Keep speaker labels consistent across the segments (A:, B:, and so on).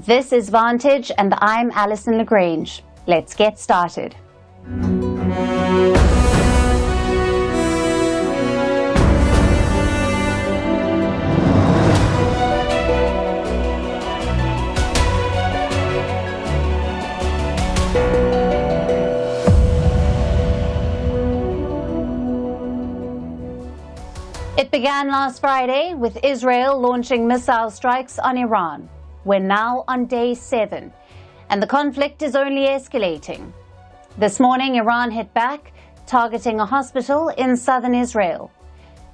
A: This is Vantage, and I'm Alison Lagrange. Let's get started. It began last Friday with Israel launching missile strikes on Iran. We're now on day 7, and the conflict is only escalating. This morning, Iran hit back, targeting a hospital in southern Israel.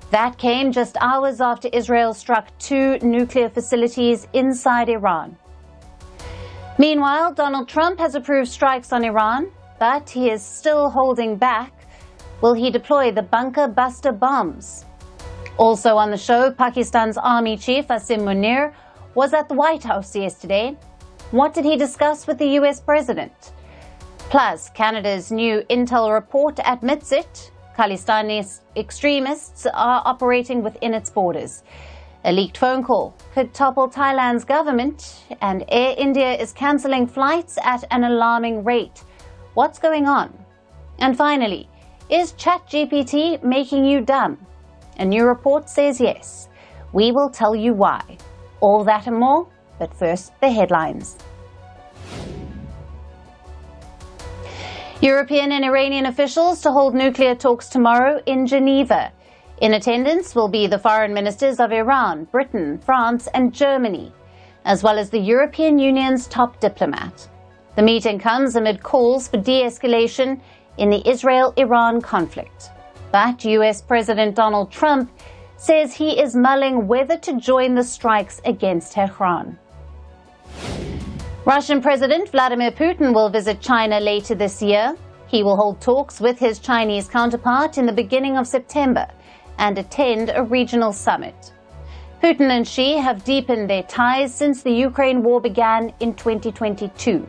A: That came just hours after Israel struck 2 nuclear facilities inside Iran. Meanwhile, Donald Trump has approved strikes on Iran, but he is still holding back. Will he deploy the bunker buster bombs? Also on the show, Pakistan's Army Chief Asim Munir was at the White House yesterday. What did he discuss with the US President? Plus, Canada's new intel report admits it. Kalistani extremists are operating within its borders. A leaked phone call could topple Thailand's government, and Air India is cancelling flights at an alarming rate. What's going on? And finally, is ChatGPT making you dumb? A new report says yes. We will tell you why. All that and more, but first, the headlines. European and Iranian officials to hold nuclear talks tomorrow in Geneva. In attendance will be the foreign ministers of Iran, Britain, France, and Germany, as well as the European Union's top diplomat. The meeting comes amid calls for de-escalation in the Israel-Iran conflict. But US President Donald Trump says he is mulling whether to join the strikes against Tehran. Russian President Vladimir Putin will visit China later this year. He will hold talks with his Chinese counterpart in the beginning of September and attend a regional summit. Putin and Xi have deepened their ties since the Ukraine war began in 2022.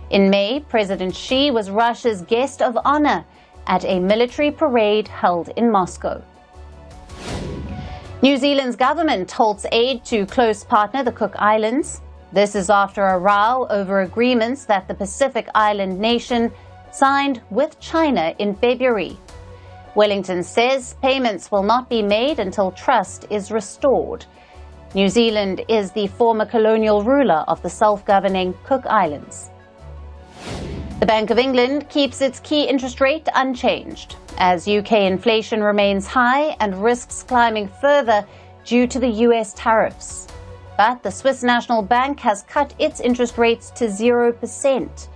A: In May, President Xi was Russia's guest of honor at a military parade held in Moscow. New Zealand's government halts aid to close partner the Cook Islands. This is after a row over agreements that the Pacific island nation signed with China in February. Wellington says payments will not be made until trust is restored. New Zealand is the former colonial ruler of the self-governing Cook Islands. The Bank of England keeps its key interest rate unchanged as UK inflation remains high and risks climbing further due to the US tariffs. But the Swiss National Bank has cut its interest rates to 0%.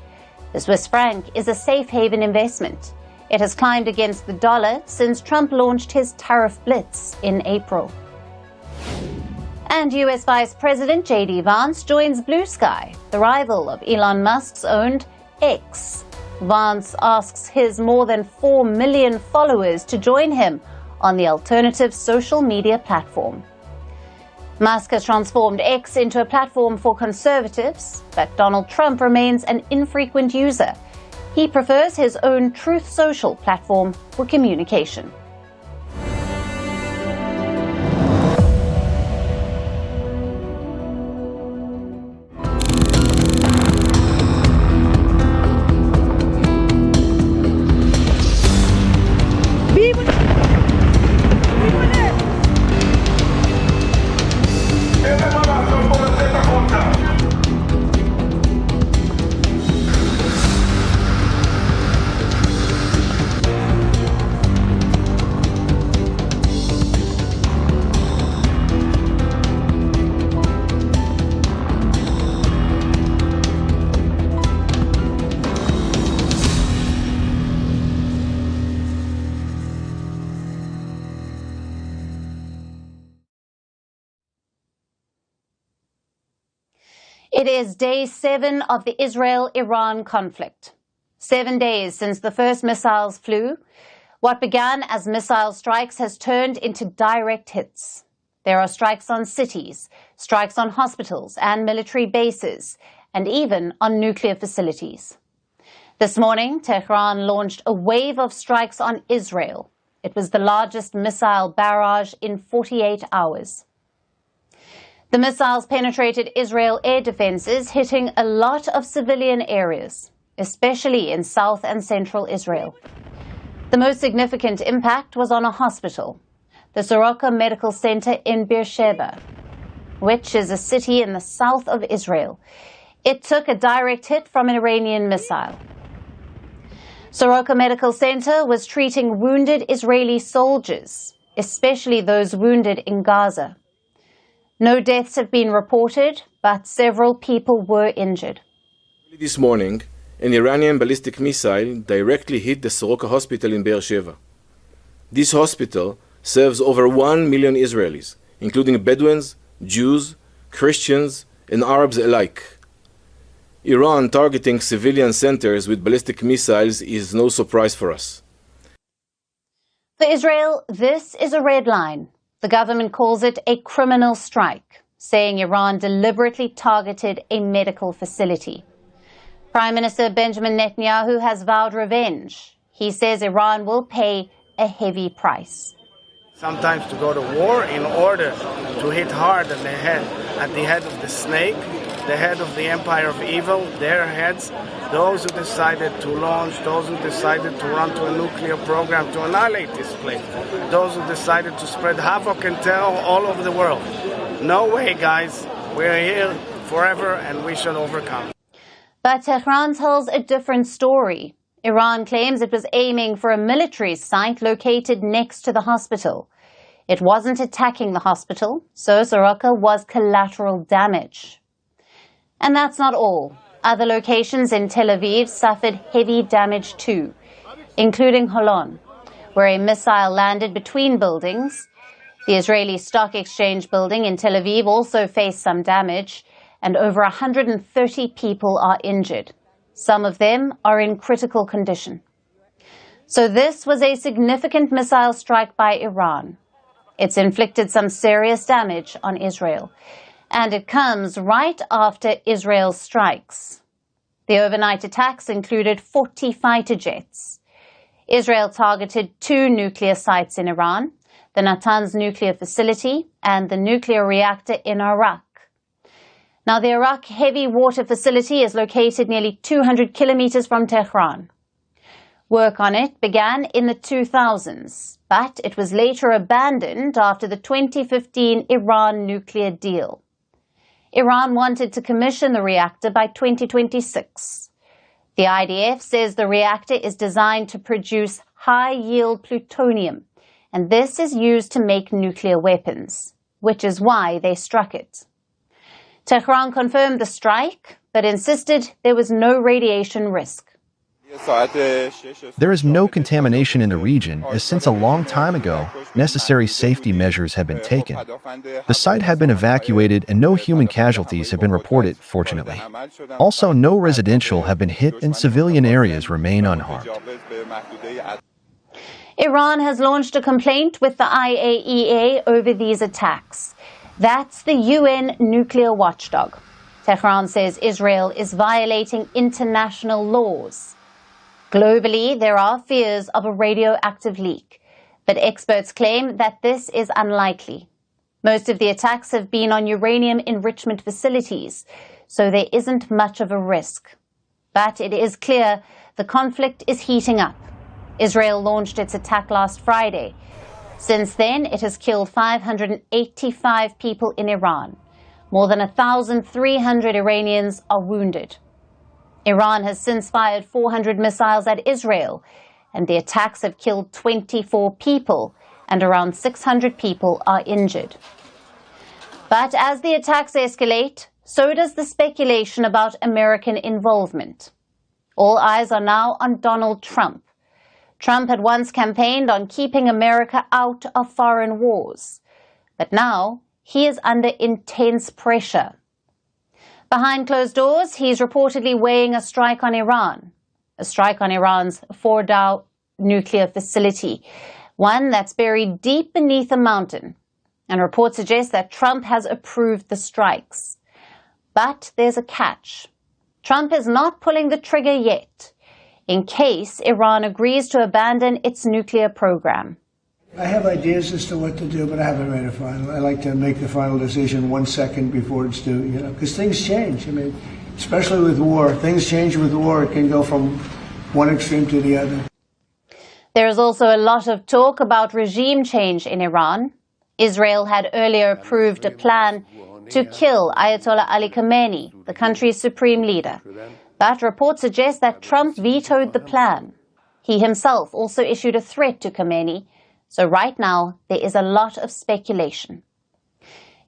A: The Swiss franc is a safe haven investment. It has climbed against the dollar since Trump launched his tariff blitz in April. And US Vice President J.D. Vance joins Blue Sky, the rival of Elon Musk's owned X. Vance asks his more than 4 million followers to join him on the alternative social media platform. Musk has transformed X into a platform for conservatives, but Donald Trump remains an infrequent user. He prefers his own Truth Social platform for communication. It is day 7 of the Israel-Iran conflict. 7 days since the first missiles flew. What began as missile strikes has turned into direct hits. There are strikes on cities, strikes on hospitals and military bases, and even on nuclear facilities. This morning, Tehran launched a wave of strikes on Israel. It was the largest missile barrage in 48 hours. The missiles penetrated Israel air defenses, hitting a lot of civilian areas, especially in south and central Israel. The most significant impact was on a hospital, the Soroka Medical Center in Beersheba, which is a city in the south of Israel. It took a direct hit from an Iranian missile. Soroka Medical Center was treating wounded Israeli soldiers, especially those wounded in Gaza. No deaths have been reported, but several people were injured.
B: This morning, an Iranian ballistic missile directly hit the Soroka hospital in Beersheba. This hospital serves over 1 million Israelis, including Bedouins, Jews, Christians, and Arabs alike. Iran targeting civilian centers with ballistic missiles is no surprise for us.
A: For Israel, this is a red line. The government calls it a criminal strike, saying Iran deliberately targeted a medical facility. Prime Minister Benjamin Netanyahu has vowed revenge. He says Iran will pay a heavy price.
C: Sometimes to go to war in order to hit hard at the head of the snake, the head of the empire of evil, their heads, those who decided to launch, those who decided to run to a nuclear program to annihilate this place, those who decided to spread havoc and terror all over the world. No way, guys. We're here forever and we shall overcome.
A: But Tehran tells a different story. Iran claims it was aiming for a military site located next to the hospital. It wasn't attacking the hospital, so Soroka was collateral damage. And that's not all. Other locations in Tel Aviv suffered heavy damage too, including Holon, where a missile landed between buildings. The Israeli Stock Exchange building in Tel Aviv also faced some damage, and over 130 people are injured. Some of them are in critical condition. So this was a significant missile strike by Iran. It's inflicted some serious damage on Israel. And it comes right after Israel's strikes. The overnight attacks included 40 fighter jets. Israel targeted 2 nuclear sites in Iran, the Natanz nuclear facility and the nuclear reactor in Iraq. Now, the Iraq heavy water facility is located nearly 200 kilometers from Tehran. Work on it began in the 2000s, but it was later abandoned after the 2015 Iran nuclear deal. Iran wanted to commission the reactor by 2026. The IDF says the reactor is designed to produce high-yield plutonium, and this is used to make nuclear weapons, which is why they struck it. Tehran confirmed the strike, but insisted there was no radiation risk.
D: There is no contamination in the region, as since a long time ago, necessary safety measures have been taken. The site had been evacuated and no human casualties have been reported, fortunately. Also, no residential have been hit and civilian areas remain unharmed.
A: Iran has launched a complaint with the IAEA over these attacks. That's the UN nuclear watchdog. Tehran says Israel is violating international laws. Globally, there are fears of a radioactive leak, but experts claim that this is unlikely. Most of the attacks have been on uranium enrichment facilities, so there isn't much of a risk. But it is clear the conflict is heating up. Israel launched its attack last Friday. Since then, it has killed 585 people in Iran. More than 1,300 Iranians are wounded. Iran has since fired 400 missiles at Israel, and the attacks have killed 24 people, and around 600 people are injured. But as the attacks escalate, so does the speculation about American involvement. All eyes are now on Donald Trump. Trump had once campaigned on keeping America out of foreign wars, but now he is under intense pressure. Behind closed doors, he's reportedly weighing a strike on Iran, a strike on Iran's Fordo nuclear facility, one that's buried deep beneath a mountain. And reports suggest that Trump has approved the strikes. But there's a catch. Trump is not pulling the trigger yet, in case Iran agrees to abandon its nuclear program.
E: I have ideas as to what to do, but I haven't made a final. I like to make the final decision 1 second before it's due, because things change. I mean, especially with war, things change with war. It can go from one extreme to the other.
A: There is also a lot of talk about regime change in Iran. Israel had earlier approved a plan to kill Ayatollah Ali Khamenei, the country's supreme leader. But reports suggest that Trump vetoed the plan. He himself also issued a threat to Khamenei. So right now, there is a lot of speculation.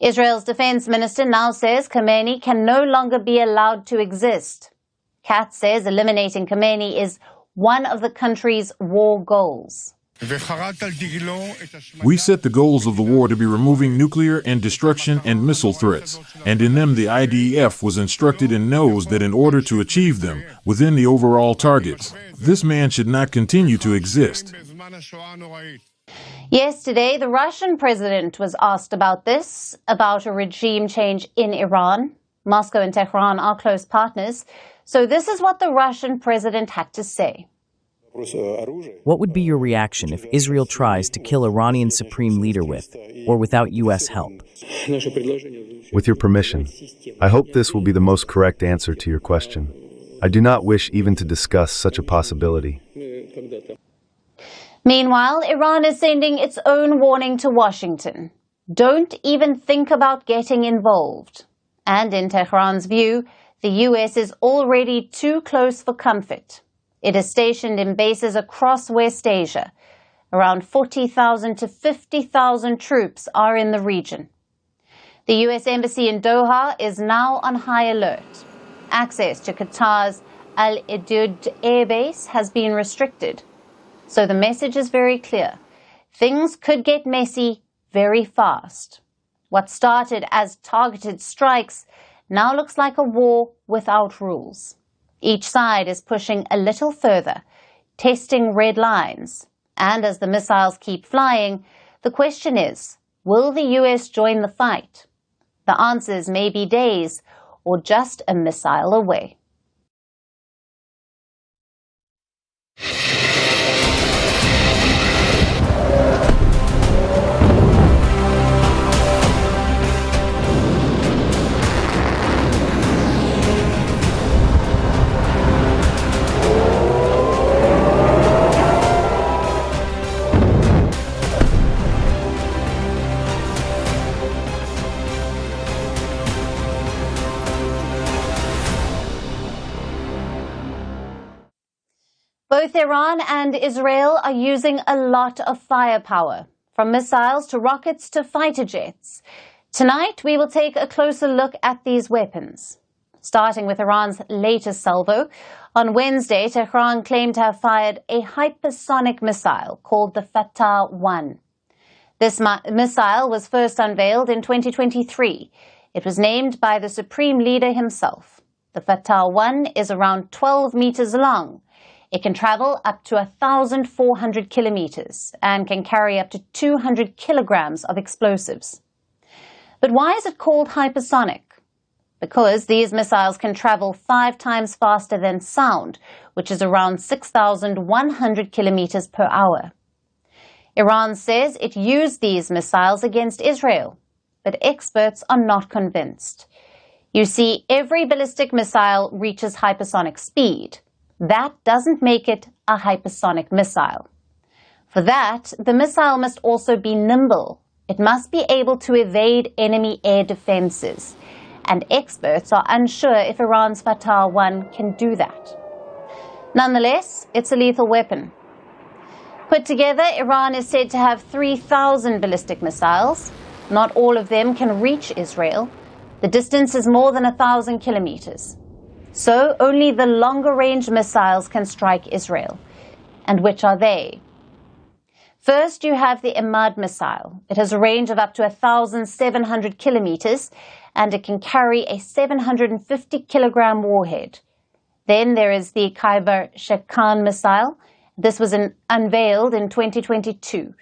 A: Israel's defense minister now says Khamenei can no longer be allowed to exist. Katz says eliminating Khamenei is one of the country's war goals.
F: We set the goals of the war to be removing nuclear and destruction and missile threats, and in them the IDF was instructed and knows that in order to achieve them within the overall targets, this man should not continue to exist.
A: Yesterday, the Russian president was asked about this, about a regime change in Iran. Moscow and Tehran are close partners, so this is what the Russian president had to say.
G: What would be your reaction if Israel tries to kill Iranian supreme leader with, or without U.S. help?
H: With your permission, I hope this will be the most correct answer to your question. I do not wish even to discuss such a possibility.
A: Meanwhile, Iran is sending its own warning to Washington. Don't even think about getting involved. And in Tehran's view, the U.S. is already too close for comfort. It is stationed in bases across West Asia. Around 40,000 to 50,000 troops are in the region. The U.S. Embassy in Doha is now on high alert. Access to Qatar's Al Udeid Air Base has been restricted. So the message is very clear. Things could get messy very fast. What started as targeted strikes now looks like a war without rules. Each side is pushing a little further, testing red lines. And as the missiles keep flying, the question is, will the U.S. join the fight? The answers may be days or just a missile away. Both Iran and Israel are using a lot of firepower, from missiles to rockets to fighter jets. Tonight, we will take a closer look at these weapons. Starting with Iran's latest salvo, on Wednesday, Tehran claimed to have fired a hypersonic missile called the Fatah-1. This missile was first unveiled in 2023. It was named by the Supreme Leader himself. The Fatah-1 is around 12 meters long. It can travel up to 1,400 kilometers and can carry up to 200 kilograms of explosives. But why is it called hypersonic? Because these missiles can travel 5 times faster than sound, which is around 6,100 kilometers per hour. Iran says it used these missiles against Israel, but experts are not convinced. You see, every ballistic missile reaches hypersonic speed. That doesn't make it a hypersonic missile. For that, the missile must also be nimble. It must be able to evade enemy air defenses. And experts are unsure if Iran's Fatah-1 can do that. Nonetheless, it's a lethal weapon. Put together, Iran is said to have 3,000 ballistic missiles. Not all of them can reach Israel. The distance is more than 1,000 kilometers. So only the longer-range missiles can strike Israel. And which are they? First, you have the Imad missile. It has a range of up to 1,700 kilometers, and it can carry a 750-kilogram warhead. Then there is the Khyber Shekan missile. This was unveiled in 2022.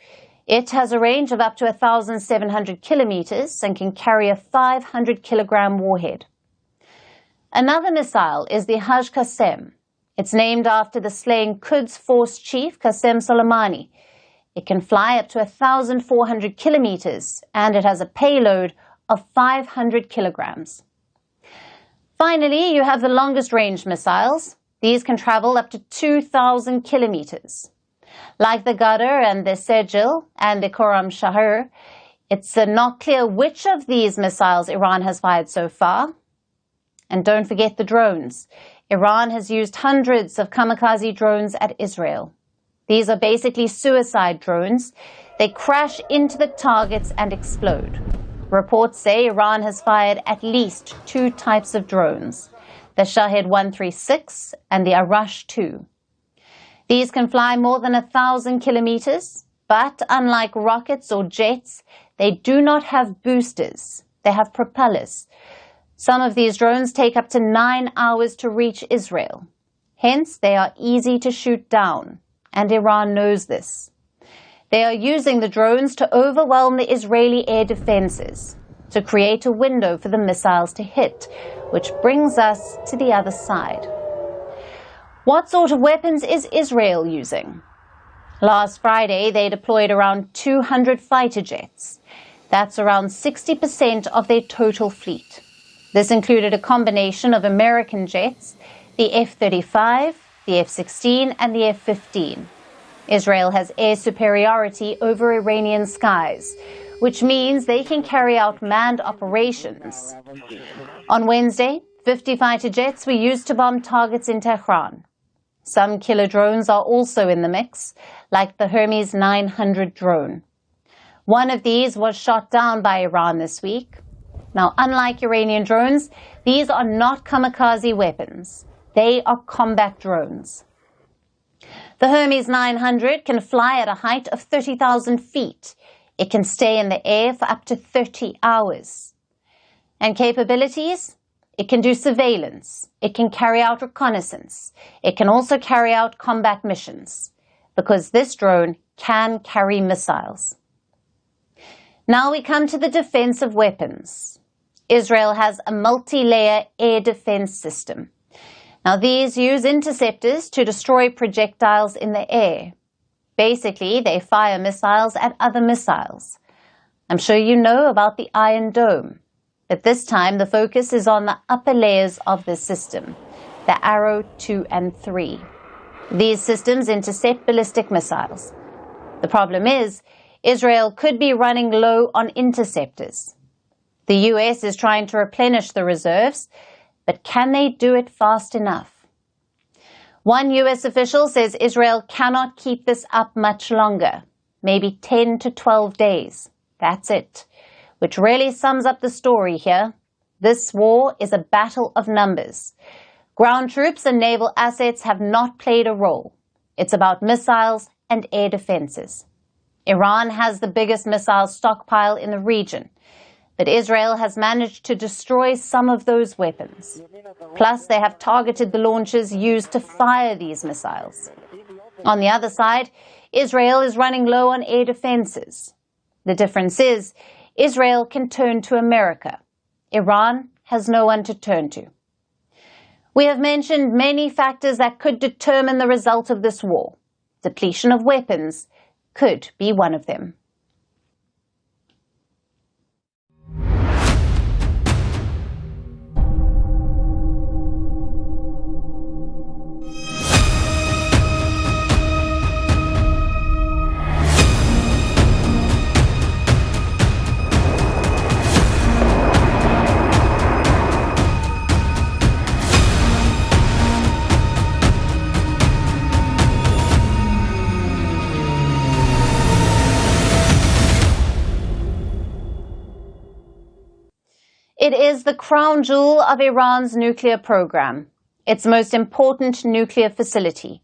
A: It has a range of up to 1,700 kilometers and can carry a 500-kilogram warhead. Another missile is the Haj Qasem. It's named after the slain Quds Force chief Qasem Soleimani. It can fly up to 1,400 kilometers, and it has a payload of 500 kilograms. Finally, you have the longest range missiles. These can travel up to 2,000 kilometers. Like the Ghadar and the Sejil and the Khorram Shahar, it's not clear which of these missiles Iran has fired so far. And don't forget the drones. Iran has used hundreds of kamikaze drones at Israel. These are basically suicide drones. They crash into the targets and explode. Reports say Iran has fired at least 2 types of drones, the Shahed 136 and the Arash 2. These can fly more than 1,000 kilometers, but unlike rockets or jets, they do not have boosters. They have propellers. Some of these drones take up to 9 hours to reach Israel. Hence, they are easy to shoot down, and Iran knows this. They are using the drones to overwhelm the Israeli air defenses, to create a window for the missiles to hit, which brings us to the other side. What sort of weapons is Israel using? Last Friday, they deployed around 200 fighter jets. That's around 60% of their total fleet. This included a combination of American jets, the F-35, the F-16, and the F-15. Israel has air superiority over Iranian skies, which means they can carry out manned operations. On Wednesday, 50 fighter jets were used to bomb targets in Tehran. Some killer drones are also in the mix, like the Hermes 900 drone. One of these was shot down by Iran this week. Now, unlike Iranian drones, these are not kamikaze weapons. They are combat drones. The Hermes 900 can fly at a height of 30,000 feet. It can stay in the air for up to 30 hours. And capabilities? It can do surveillance. It can carry out reconnaissance. It can also carry out combat missions, because this drone can carry missiles. Now we come to the defense of weapons. Israel has a multi-layer air defense system. Now, these use interceptors to destroy projectiles in the air. Basically, they fire missiles at other missiles. I'm sure you know about the Iron Dome, but this time the focus is on the upper layers of the system, the Arrow 2 and 3. These systems intercept ballistic missiles. The problem is, Israel could be running low on interceptors. The US is trying to replenish the reserves, but can they do it fast enough? One US official says Israel cannot keep this up much longer, maybe 10 to 12 days. That's it, which really sums up the story here. This war is a battle of numbers. Ground troops and naval assets have not played a role. It's about missiles and air defenses. Iran has the biggest missile stockpile in the region, but Israel has managed to destroy some of those weapons. Plus, they have targeted the launchers used to fire these missiles. On the other side, Israel is running low on air defenses. The difference is, Israel can turn to America. Iran has no one to turn to. We have mentioned many factors that could determine the result of this war. Depletion of weapons could be one of them. It is the crown jewel of Iran's nuclear program, its most important nuclear facility,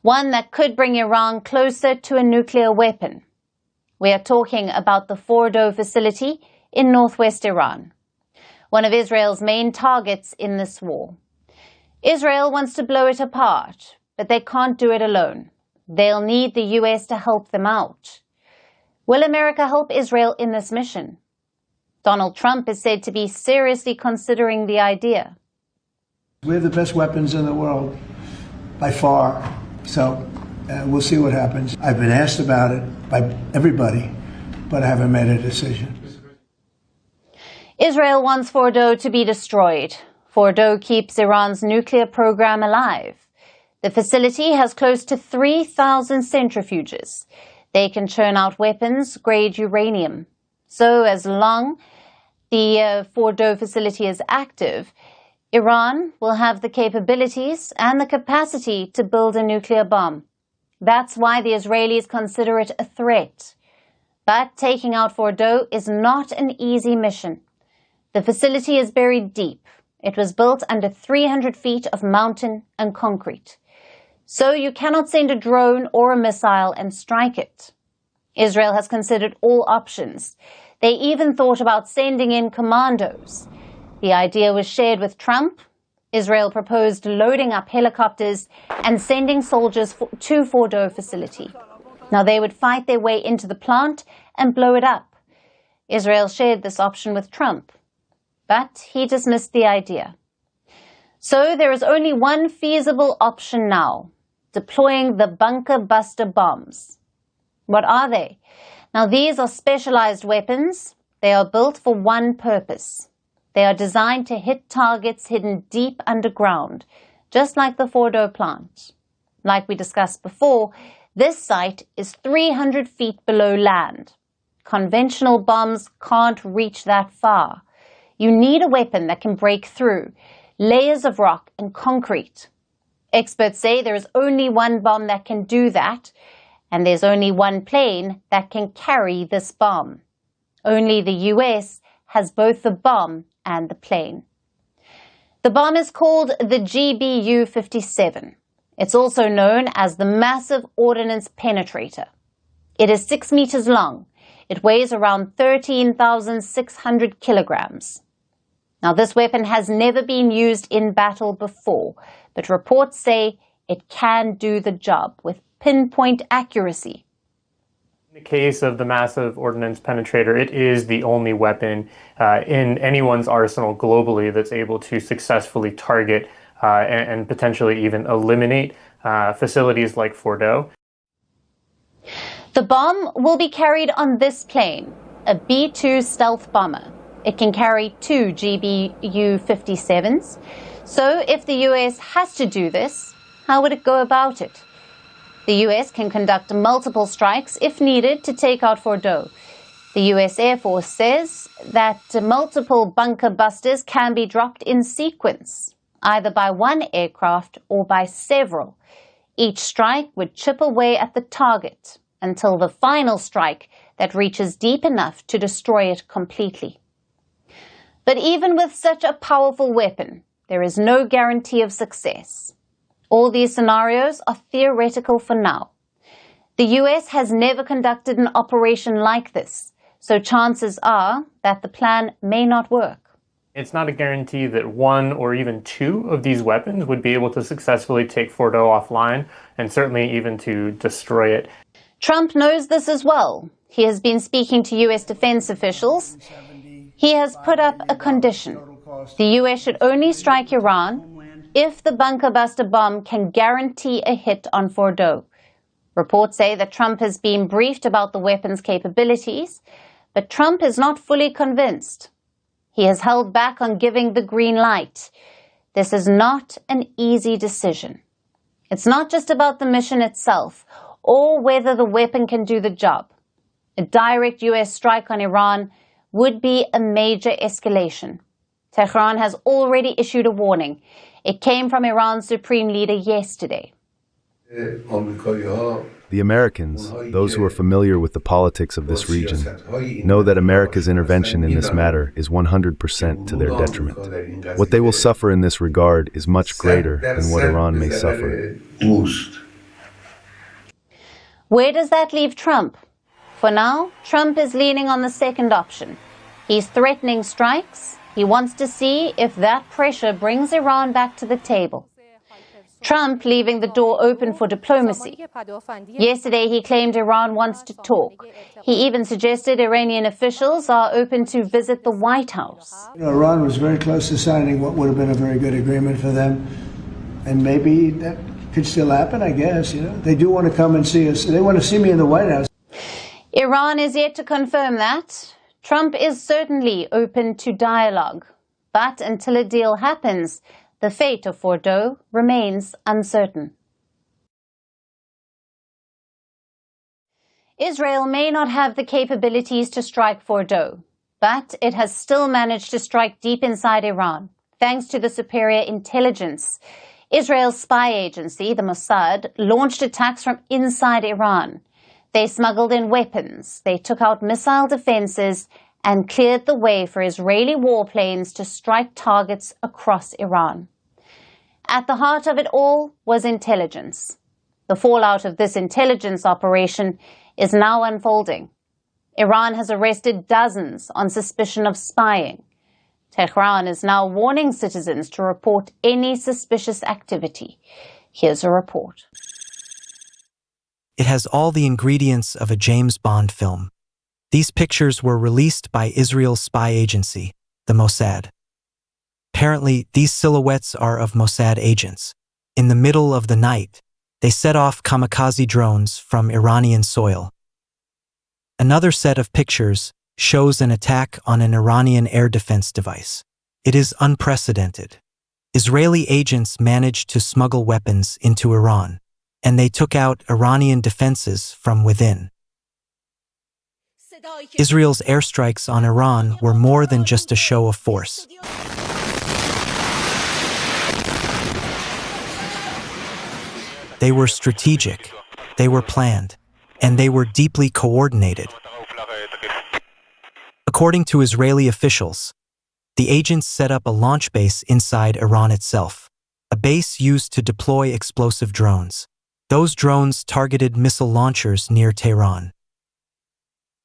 A: one that could bring Iran closer to a nuclear weapon. We are talking about the Fordo facility in northwest Iran, one of Israel's main targets in this war. Israel wants to blow it apart, but they can't do it alone. They'll need the US to help them out. Will America help Israel in this mission? Donald Trump is said to be seriously considering the idea.
E: We have the best weapons in the world, by far. So We'll see what happens. I've been asked about it by everybody, but I haven't made a decision.
A: Israel wants Fordo to be destroyed. Fordo keeps Iran's nuclear program alive. The facility has close to 3,000 centrifuges. They can churn out weapons-grade uranium. So as long the Fordo facility is active, Iran will have the capabilities and the capacity to build a nuclear bomb. That's why the Israelis consider it a threat. But taking out Fordo is not an easy mission. The facility is buried deep. It was built under 300 feet of mountain and concrete. So you cannot send a drone or a missile and strike it. Israel has considered all options. They even thought about sending in commandos. The idea was shared with Trump. Israel proposed loading up helicopters and sending soldiers to Fordo facility. Now they would fight their way into the plant and blow it up. Israel shared this option with Trump, but he dismissed the idea. So there is only one feasible option now, deploying the bunker buster bombs. What are they? Now these are specialized weapons. They are built for one purpose. They are designed to hit targets hidden deep underground, just like the Fordo plant. Like we discussed before, this site is 300 feet below land. Conventional bombs can't reach that far. You need a weapon that can break through layers of rock and concrete. Experts say there is only one bomb that can do that, and there's only one plane that can carry this bomb. Only the US has both the bomb and the plane. The bomb is called the GBU-57. It's also known as the Massive Ordnance Penetrator. It is 6 meters long. It weighs around 13,600 kilograms. Now, this weapon has never been used in battle before, but reports say it can do the job with pinpoint accuracy.
I: In the case of the Massive Ordnance Penetrator, it is the only weapon in anyone's arsenal globally that's able to successfully target and potentially even eliminate facilities like Fordo.
A: The bomb will be carried on this plane, a B-2 stealth bomber. It can carry 2 GBU-57s. So if the US has to do this, how would it go about it? The US can conduct multiple strikes if needed to take out Fordo. The US Air Force says that multiple bunker busters can be dropped in sequence, either by one aircraft or by several. Each strike would chip away at the target until the final strike that reaches deep enough to destroy it completely. But even with such a powerful weapon, there is no guarantee of success. All these scenarios are theoretical for now. The US has never conducted an operation like this, so chances are that the plan may not work.
I: It's not a guarantee that one or even two of these weapons would be able to successfully take Fordo offline, and certainly even to destroy it.
A: Trump knows this as well. He has been speaking to US defense officials. He has put up a condition. The US should only strike Iran if the bunker buster bomb can guarantee a hit on Fordo. Reports say that Trump has been briefed about the weapon's capabilities, but Trump is not fully convinced. He has held back on giving the green light. This is not an easy decision. It's not just about the mission itself or whether the weapon can do the job. A direct US strike on Iran would be a major escalation. Tehran has already issued a warning. It came from Iran's supreme leader yesterday.
H: The Americans, those who are familiar with the politics of this region, know that America's intervention in this matter is 100% to their detriment. What they will suffer in this regard is much greater than what Iran may suffer.
A: Where does that leave Trump? For now, Trump is leaning on the second option. He's threatening strikes. He wants to see if that pressure brings Iran back to the table. Trump leaving the door open for diplomacy. Yesterday, he claimed Iran wants to talk. He even suggested Iranian officials are open to visit the White House.
E: Iran was very close to signing what would have been a very good agreement for them, and maybe that Could still happen, I guess. They do want to come and see us. They want to see me in the White House.
A: Iran is yet to confirm that. Trump is certainly open to dialogue. But until a deal happens, the fate of Fordo remains uncertain. Israel may not have the capabilities to strike Fordo, but it has still managed to strike deep inside Iran, thanks to the superior intelligence. Israel's spy agency, the Mossad, launched attacks from inside Iran. They smuggled in weapons, they took out missile defenses, and cleared the way for Israeli warplanes to strike targets across Iran. At the heart of it all was intelligence. The fallout of this intelligence operation is now unfolding. Iran has arrested dozens on suspicion of spying. Tehran is now warning citizens to report any suspicious activity. Here's a report.
J: It has all the ingredients of a James Bond film. These pictures were released by Israel's spy agency, the Mossad. Apparently, these silhouettes are of Mossad agents. In the middle of the night, they set off kamikaze drones from Iranian soil. Another set of pictures shows an attack on an Iranian air defense device. It is unprecedented. Israeli agents managed to smuggle weapons into Iran, and they took out Iranian defenses from within. Israel's airstrikes on Iran were more than just a show of force. They were strategic, they were planned, and they were deeply coordinated. According to Israeli officials, the agents set up a launch base inside Iran itself, a base used to deploy explosive drones. Those drones targeted missile launchers near Tehran.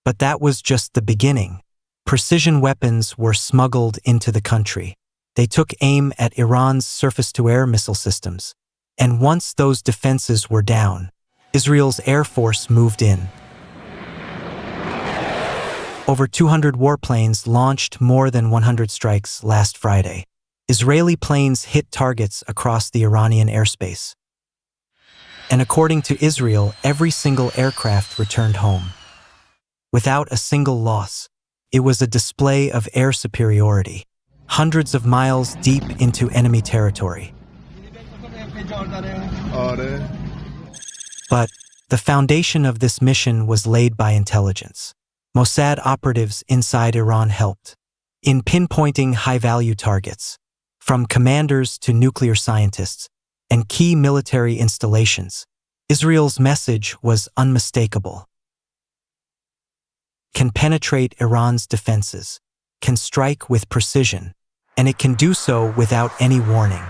J: But that was just the beginning. Precision weapons were smuggled into the country. They took aim at Iran's surface-to-air missile systems. And once those defenses were down, Israel's Air Force moved in. Over 200 warplanes launched more than 100 strikes last Friday. Israeli planes hit targets across the Iranian airspace. And according to Israel, every single aircraft returned home. Without a single loss, it was a display of air superiority, hundreds of miles deep into enemy territory. But the foundation of this mission was laid by intelligence. Mossad operatives inside Iran helped in pinpointing high-value targets, from commanders to nuclear scientists and key military installations. Israel's message was unmistakable. Can penetrate Iran's defenses, can strike with precision, and it can do so without any warning.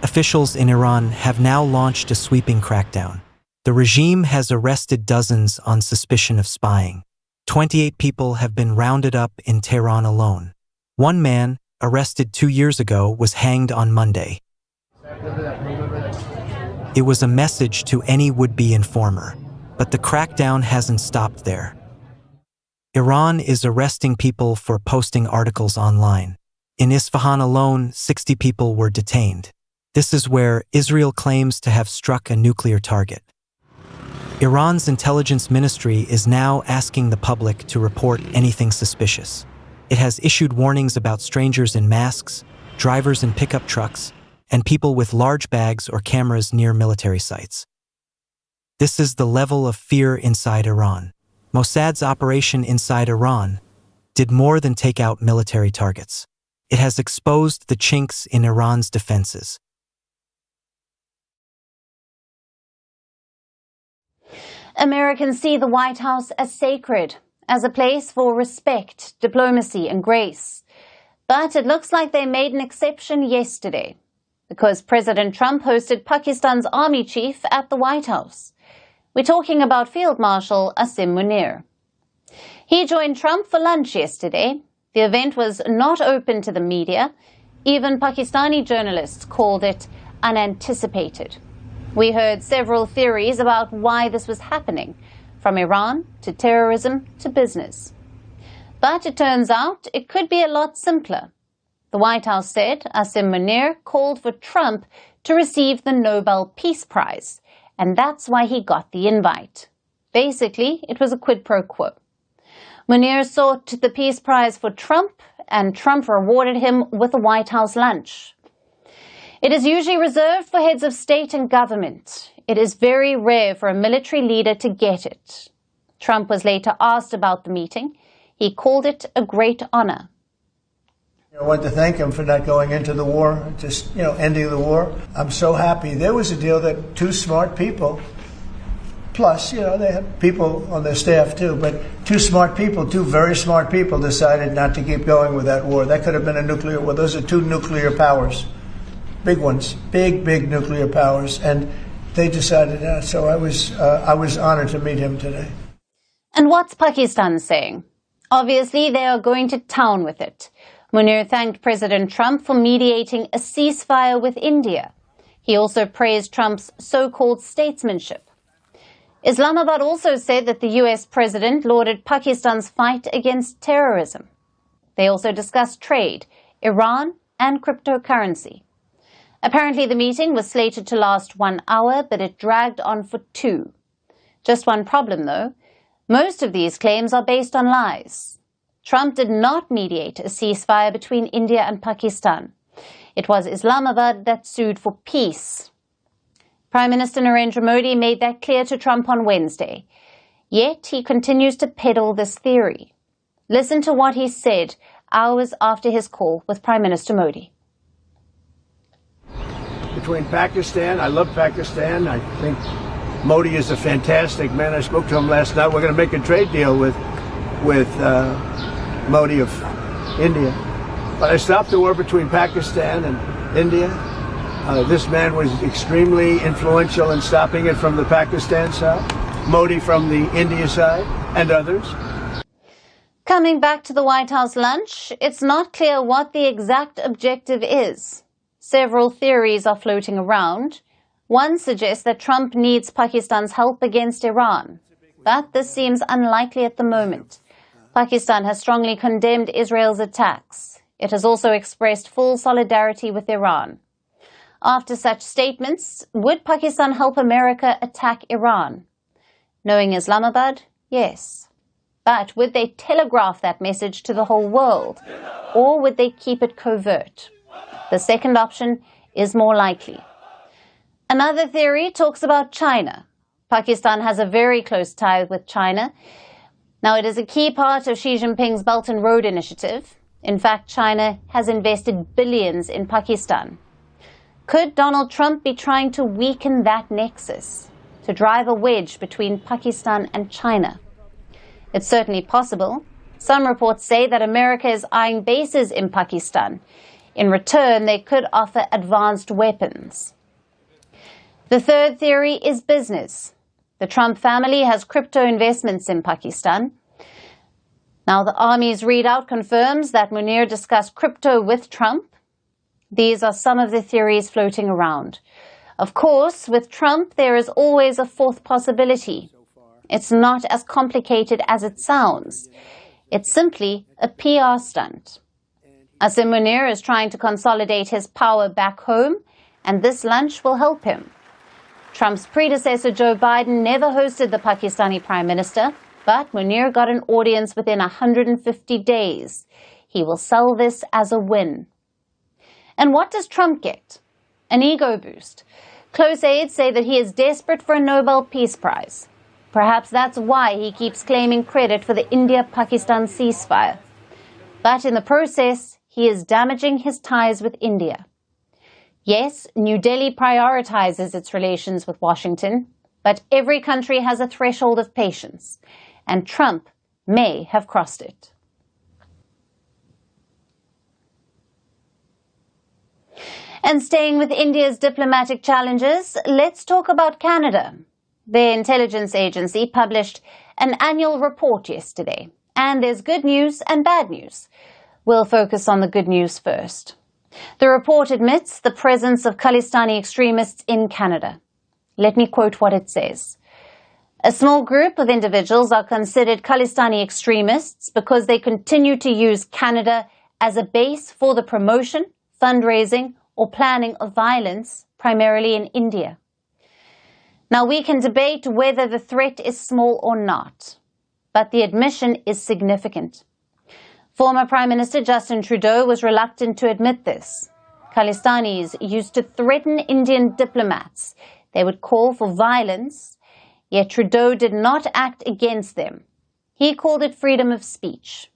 J: Officials in Iran have now launched a sweeping crackdown. The regime has arrested dozens on suspicion of spying. 28 people have been rounded up in Tehran alone. One man, arrested 2 years ago, was hanged on Monday. It was a message to any would-be informer. But the crackdown hasn't stopped there. Iran is arresting people for posting articles online. In Isfahan alone, 60 people were detained. This is where Israel claims to have struck a nuclear target. Iran's intelligence ministry is now asking the public to report anything suspicious. It has issued warnings about strangers in masks, drivers in pickup trucks, and people with large bags or cameras near military sites. This is the level of fear inside Iran. Mossad's operation inside Iran did more than take out military targets. It has exposed the chinks in Iran's defenses.
A: Americans see the White House as sacred, as a place for respect, diplomacy and grace. But it looks like they made an exception yesterday, because President Trump hosted Pakistan's army chief at the White House. We're talking about Field Marshal Asim Munir. He joined Trump for lunch yesterday. The event was not open to the media. Even Pakistani journalists called it unanticipated. We heard several theories about why this was happening, from Iran to terrorism to business. But it turns out it could be a lot simpler. The White House said Asim Munir called for Trump to receive the Nobel Peace Prize, and that's why he got the invite. Basically, it was a quid pro quo. Munir sought the Peace Prize for Trump, and Trump rewarded him with a White House lunch. It is usually reserved for heads of state and government. It is very rare for a military leader to get it. Trump was later asked about the meeting. He called it a great honor.
E: I want to thank him for not going into the war, just, ending the war. I'm so happy. There was a deal that two smart people, plus, they had people on their staff too, but two very smart people decided not to keep going with that war. That could have been a nuclear war. Those are two nuclear powers, big ones, big nuclear powers, and they decided that. So I was honored to meet him today.
A: And what's Pakistan saying? Obviously, they are going to town with it. Munir thanked President Trump for mediating a ceasefire with India. He also praised Trump's so-called statesmanship. Islamabad also said that the US president lauded Pakistan's fight against terrorism. They also discussed trade, Iran, and cryptocurrency. Apparently, the meeting was slated to last 1 hour, but it dragged on for 2. Just one problem, though. Most of these claims are based on lies. Trump did not mediate a ceasefire between India and Pakistan. It was Islamabad that sued for peace. Prime Minister Narendra Modi made that clear to Trump on Wednesday. Yet he continues to peddle this theory. Listen to what he said hours after his call with Prime Minister Modi.
E: Between Pakistan, I love Pakistan. I think Modi is a fantastic man. I spoke to him last night. We're going to make a trade deal with Modi of India. But I stopped the war between Pakistan and India. This man was extremely influential in stopping it from the Pakistan side, Modi from the India side, and others.
A: Coming back to the White House lunch, it's not clear what the exact objective is. Several theories are floating around. One suggests that Trump needs Pakistan's help against Iran, but this seems unlikely at the moment. Pakistan has strongly condemned Israel's attacks. It has also expressed full solidarity with Iran. After such statements, would Pakistan help America attack Iran? Knowing Islamabad, yes. But would they telegraph that message to the whole world, or would they keep it covert? The second option is more likely. Another theory talks about China. Pakistan has a very close tie with China. Now, it is a key part of Xi Jinping's Belt and Road Initiative. In fact, China has invested billions in Pakistan. Could Donald Trump be trying to weaken that nexus, to drive a wedge between Pakistan and China? It's certainly possible. Some reports say that America is eyeing bases in Pakistan. In return, they could offer advanced weapons. The third theory is business. The Trump family has crypto investments in Pakistan. Now, the Army's readout confirms that Munir discussed crypto with Trump. These are some of the theories floating around. Of course, with Trump, there is always a fourth possibility. It's not as complicated as it sounds. It's simply a PR stunt. Asim Munir is trying to consolidate his power back home, and this lunch will help him. Trump's predecessor, Joe Biden, never hosted the Pakistani Prime Minister, but Munir got an audience within 150 days. He will sell this as a win. And what does Trump get? An ego boost. Close aides say that he is desperate for a Nobel Peace Prize. Perhaps that's why he keeps claiming credit for the India-Pakistan ceasefire. But in the process, he is damaging his ties with India. Yes, New Delhi prioritizes its relations with Washington, but every country has a threshold of patience, and Trump may have crossed it. And staying with India's diplomatic challenges, let's talk about Canada. Their intelligence agency published an annual report yesterday, and there's good news and bad news. We'll focus on the good news first. The report admits the presence of Kalistani extremists in Canada. Let me quote what it says. A small group of individuals are considered Kalistani extremists because they continue to use Canada as a base for the promotion, fundraising, or planning of violence, primarily in India. Now, we can debate whether the threat is small or not, but the admission is significant. Former Prime Minister Justin Trudeau was reluctant to admit this. Kalistanis used to threaten Indian diplomats. They would call for violence, yet Trudeau did not act against them. He called it freedom of speech.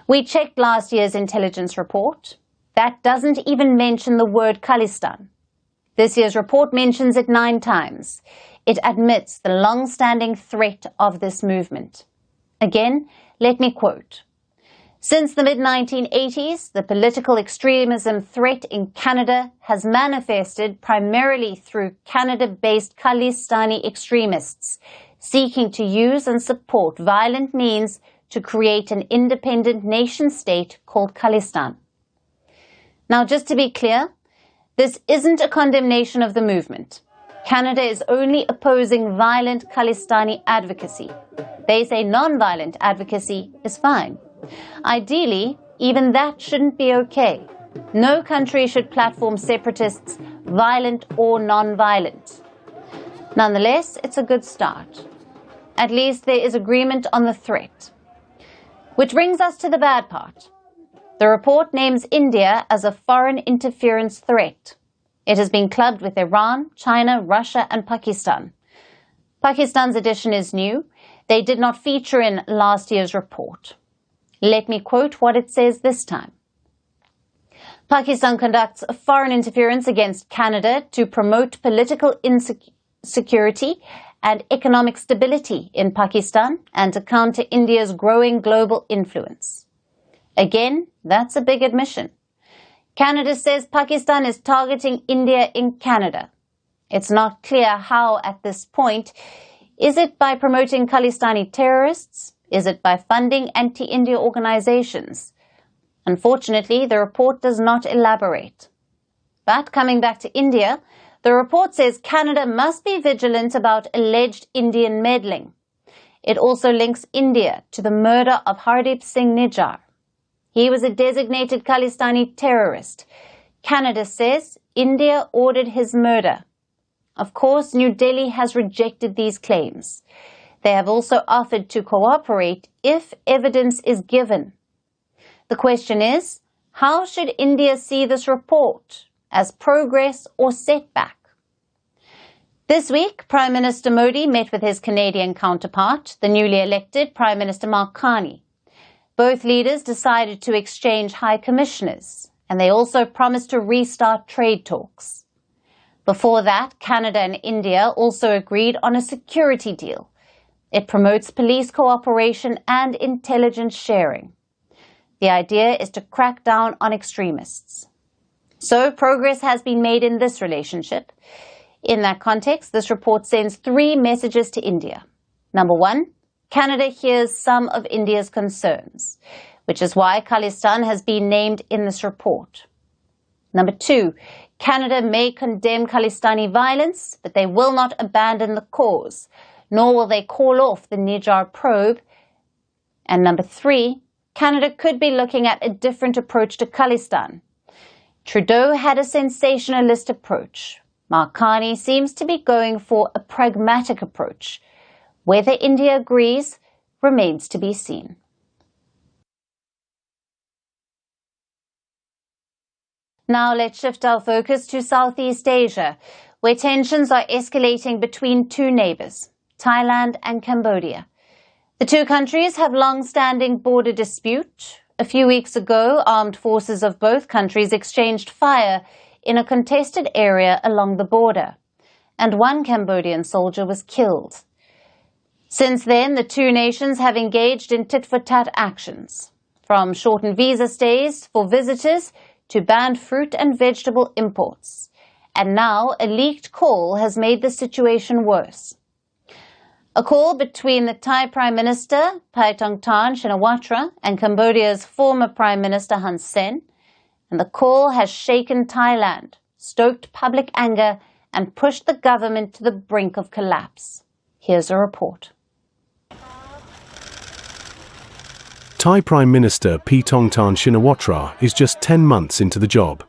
A: We checked last year's intelligence report. That doesn't even mention the word Khalistan. This year's report mentions it 9 times. It admits the long-standing threat of this movement. Again, let me quote. Since the mid-1980s, the political extremism threat in Canada has manifested primarily through Canada-based Kalistani extremists seeking to use and support violent means to create an independent nation-state called Khalistan. Now, just to be clear, this isn't a condemnation of the movement. Canada is only opposing violent Kalistani advocacy. They say non-violent advocacy is fine. Ideally, even that shouldn't be okay. No country should platform separatists, violent or non-violent. Nonetheless, it's a good start. At least there is agreement on the threat. Which brings us to the bad part. The report names India as a foreign interference threat. It has been clubbed with Iran, China, Russia, and Pakistan. Pakistan's addition is new. They did not feature in last year's report. Let me quote what it says this time. Pakistan conducts foreign interference against Canada to promote political insecurity and economic stability in Pakistan and to counter India's growing global influence. Again, that's a big admission. Canada says Pakistan is targeting India in Canada. It's not clear how at this point. Is it by promoting Kalistani terrorists? Is it by funding anti-India organizations? Unfortunately, the report does not elaborate. But coming back to India, the report says Canada must be vigilant about alleged Indian meddling. It also links India to the murder of Hardeep Singh Nijjar. He was a designated Kalistani terrorist. Canada says India ordered his murder. Of course, New Delhi has rejected these claims. They have also offered to cooperate if evidence is given. The question is, how should India see this report? As progress or setback? This week, Prime Minister Modi met with his Canadian counterpart, the newly elected Prime Minister Mark Carney. Both leaders decided to exchange high commissioners, and they also promised to restart trade talks. Before that, Canada and India also agreed on a security deal. It promotes police cooperation and intelligence sharing. The idea is to crack down on extremists. So progress has been made in this relationship. In that context, this report sends 3 messages to India. Number 1, Canada hears some of India's concerns, which is why Khalistan has been named in this report. Number 2, Canada may condemn Kalistani violence, but they will not abandon the cause, nor will they call off the Nijjar probe. And number 3, Canada could be looking at a different approach to Khalistan. Trudeau had a sensationalist approach. Mark Carney seems to be going for a pragmatic approach. Whether India agrees remains to be seen. Now let's shift our focus to Southeast Asia, where tensions are escalating between 2 neighbors, Thailand and Cambodia. The 2 countries have long-standing border dispute. A few weeks ago, armed forces of both countries exchanged fire in a contested area along the border, and 1 Cambodian soldier was killed. Since then, the 2 nations have engaged in tit-for-tat actions, from shortened visa stays for visitors to banned fruit and vegetable imports. And now a leaked call has made the situation worse. A call between the Thai Prime Minister Paetongtarn Shinawatra and Cambodia's former Prime Minister Hun Sen, and the call has shaken Thailand, stoked public anger, and pushed the government to the brink of collapse. Here's a report.
K: Thai Prime Minister Paetongtarn Shinawatra is just 10 months into the job.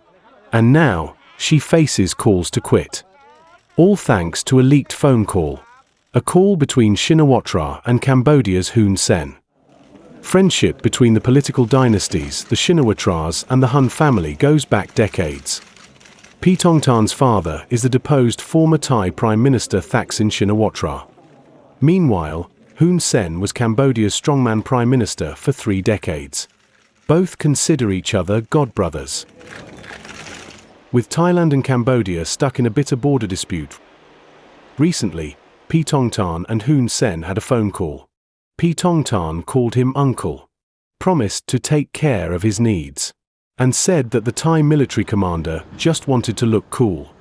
K: And now, she faces calls to quit. All thanks to a leaked phone call. A call between Shinawatra and Cambodia's Hun Sen. Friendship between the political dynasties, the Shinawatras and the Hun family goes back decades. Paetongtarn's father is the deposed former Thai Prime Minister Thaksin Shinawatra. Meanwhile, Hun Sen was Cambodia's strongman prime minister for 3 decades. Both consider each other godbrothers. With Thailand and Cambodia stuck in a bitter border dispute, recently, Paetongtarn and Hun Sen had a phone call. Paetongtarn called him uncle, promised to take care of his needs, and said that the Thai military commander just wanted to look cool.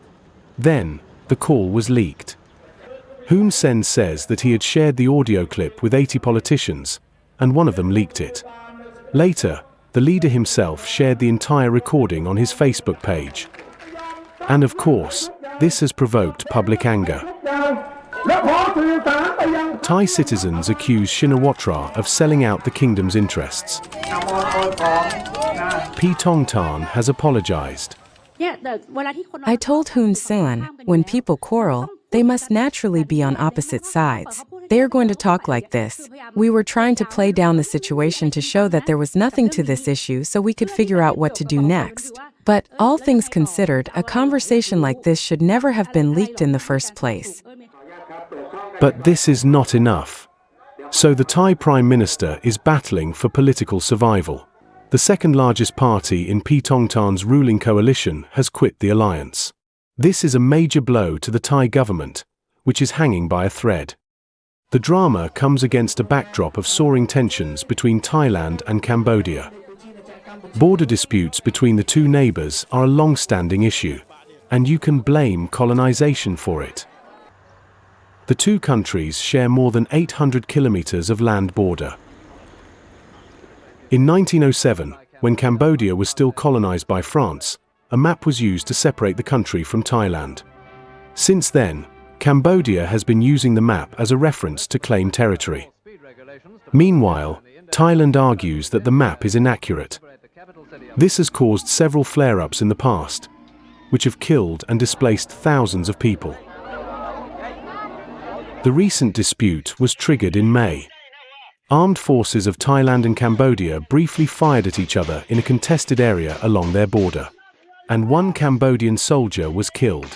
K: Then, the call was leaked. Hun Sen says that he had shared the audio clip with 80 politicians, and one of them leaked it. Later, the leader himself shared the entire recording on his Facebook page. And of course, this has provoked public anger. Thai citizens accuse Shinawatra of selling out the kingdom's interests. Paetongtarn has apologized.
L: I told Hun Sen, when people quarrel, they must naturally be on opposite sides. They are going to talk like this. We were trying to play down the situation to show that there was nothing to this issue so we could figure out what to do next. But, all things considered, a conversation like this should never have been leaked in the first place.
K: But this is not enough. So the Thai Prime Minister is battling for political survival. The second largest party in Paetongtarn's ruling coalition has quit the alliance. This is a major blow to the Thai government, which is hanging by a thread. The drama comes against a backdrop of soaring tensions between Thailand and Cambodia. Border disputes between the two neighbors are a long-standing issue, and you can blame colonization for it. The two countries share more than 800 kilometers of land border. In 1907, when Cambodia was still colonized by France, a map was used to separate the country from Thailand. Since then, Cambodia has been using the map as a reference to claim territory. Meanwhile, Thailand argues that the map is inaccurate. This has caused several flare-ups in the past, which have killed and displaced thousands of people. The recent dispute was triggered in May. Armed forces of Thailand and Cambodia briefly fired at each other in a contested area along their border, and one Cambodian soldier was killed.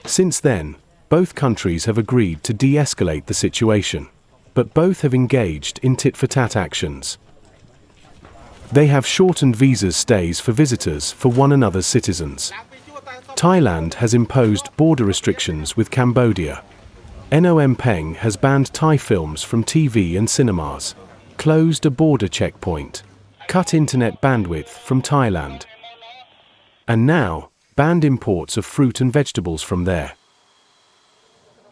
K: Since then, both countries have agreed to de-escalate the situation, but both have engaged in tit-for-tat actions. They have shortened visa stays for visitors for one another's citizens. Thailand has imposed border restrictions with Cambodia. Phnom Penh has banned Thai films from TV and cinemas, closed a border checkpoint, cut internet bandwidth from Thailand, and now banned imports of fruit and vegetables from there.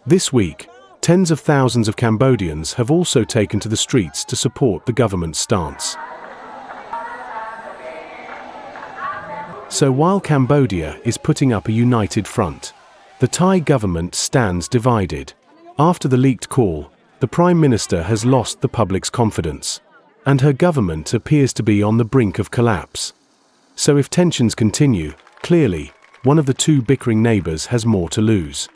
K: This week, tens of thousands of Cambodians have also taken to the streets to support the government's stance. So while Cambodia is putting up a united front, the Thai government stands divided. After the leaked call, the Prime Minister has lost the public's confidence, and her government appears to be on the brink of collapse. So if tensions continue, clearly, one of the two bickering neighbors has more to lose.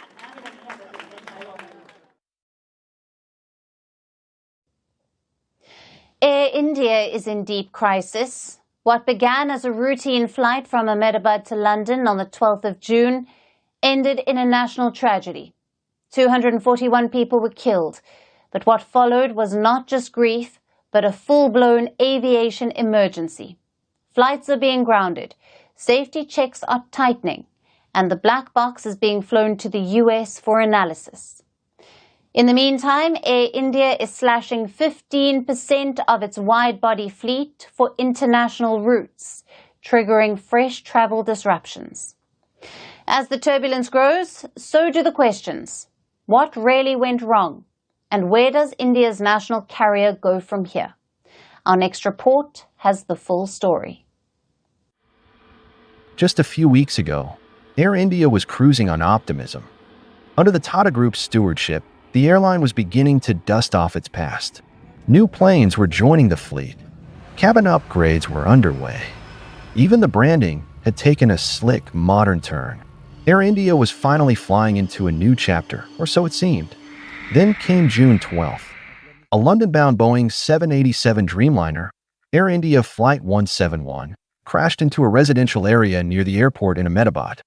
A: Air India is in deep crisis. What began as a routine flight from Ahmedabad to London on the 12th of June ended in a national tragedy. 241 people were killed, but what followed was not just grief, but a full-blown aviation emergency. Flights are being grounded, safety checks are tightening, and the black box is being flown to the US for analysis. In the meantime, Air India is slashing 15% of its wide-body fleet for international routes, triggering fresh travel disruptions. As the turbulence grows, so do the questions. What really went wrong? And where does India's national carrier go from here? Our next report has the full story.
D: Just a few weeks ago, Air India was cruising on optimism. Under the Tata Group's stewardship, the airline was beginning to dust off its past. New planes were joining the fleet. Cabin upgrades were underway. Even the branding had taken a slick, modern turn. Air India was finally flying into a new chapter, or so it seemed. Then came June 12th. A London-bound Boeing 787 Dreamliner, Air India Flight 171, crashed into a residential area near the airport in Ahmedabad.